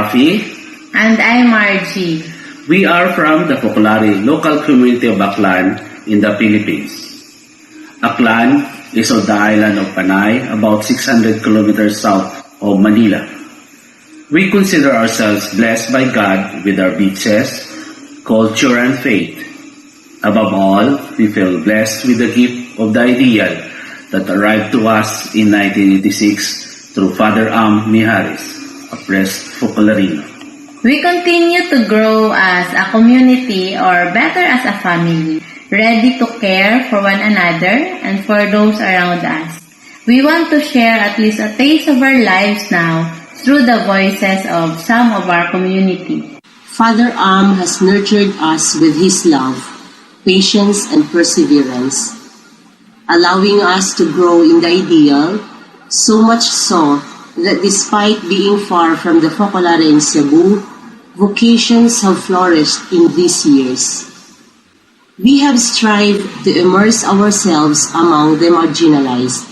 Rafi. And I'm Margie. We are from the Focolare local community of Aklan in the Philippines. Aklan is on the island of Panay, about 600 kilometers south of Manila. We consider ourselves blessed by God with our beaches, culture, and faith. Above all, we feel blessed with the gift of the ideal that arrived to us in 1986 through Father Mijares, a priest Focolarino. We continue to grow as a community, or better as a family, ready to care for one another and for those around us. We want to share at least a taste of our lives now through the voices of some of our community. Father has nurtured us with his love, patience, and perseverance, allowing us to grow in the ideal, so much so that despite being far from the Focolare in Cebu, vocations have flourished in these years. We have strived to immerse ourselves among the marginalized,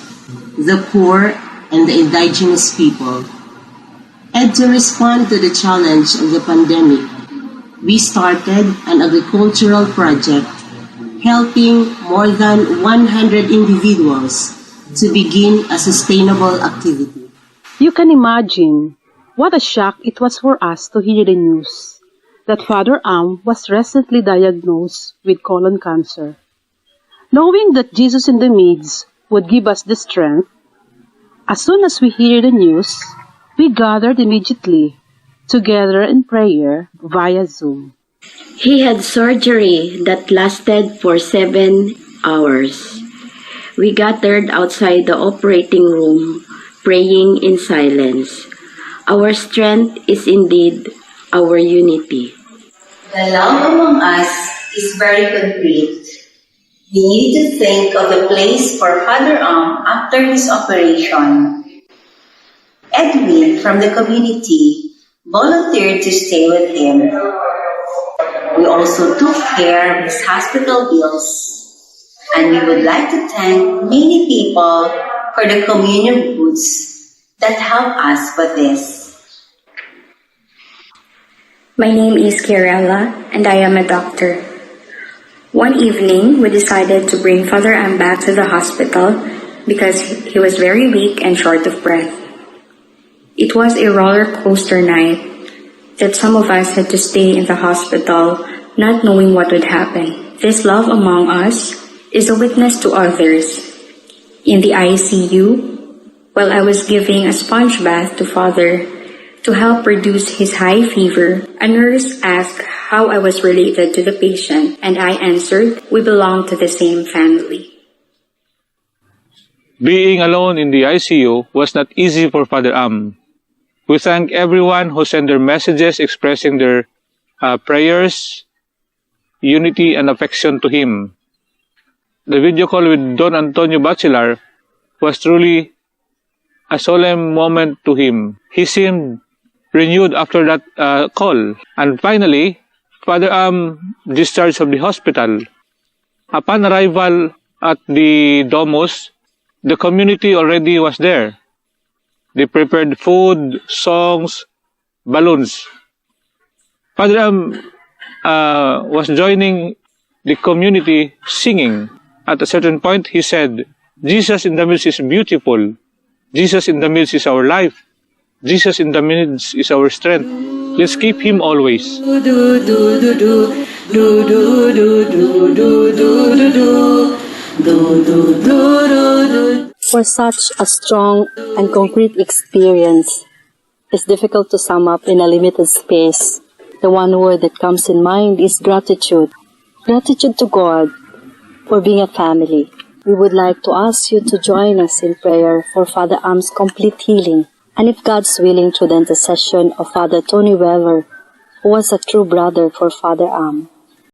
the poor, and the indigenous people. And to respond to the challenge of the pandemic, we started an agricultural project helping more than 100 individuals to begin a sustainable activity. You can imagine what a shock it was for us to hear the news that Father was recently diagnosed with colon cancer. Knowing that Jesus in the midst would give us the strength, as soon as we hear the news, we gathered immediately together in prayer via Zoom. He had surgery that lasted for 7 hours. We gathered outside the operating room, praying in silence. Our strength is indeed our unity. The love among us is very concrete. We need to think of the place for Father after his operation. Edwin from the community volunteered to stay with him. We also took care of his hospital bills, and we would like to thank many people for the communion goods that help us with this. My name is Kirella, and I am a doctor. One evening, we decided to bring Father back to the hospital because he was very weak and short of breath. It was a roller coaster night that some of us had to stay in the hospital not knowing what would happen. This love among us is a witness to others. In the ICU, while I was giving a sponge bath to Father to help reduce his high fever, a nurse asked how I was related to the patient, and I answered, we belong to the same family. Being alone in the ICU was not easy for Father We thank everyone who sent their messages expressing their prayers, unity, and affection to him. The video call with Don Antonio Bachelar was truly a solemn moment to him. He seemed renewed after that call. And finally, Father discharged from the hospital. Upon arrival at the Domus, the community already was there. They prepared food, songs, balloons. Father was joining the community singing. At a certain point, he said, Jesus in the midst is beautiful. Jesus in the midst is our life. Jesus in the midst is our strength. Let's keep him always. For such a strong and concrete experience, it's difficult to sum up in a limited space. The one word that comes in mind is gratitude. Gratitude to God for being a family. We would like to ask you to join us in prayer for Father Am's complete healing, and if God's willing, through the intercession of Father Tony Weller, who was a true brother for Father Am.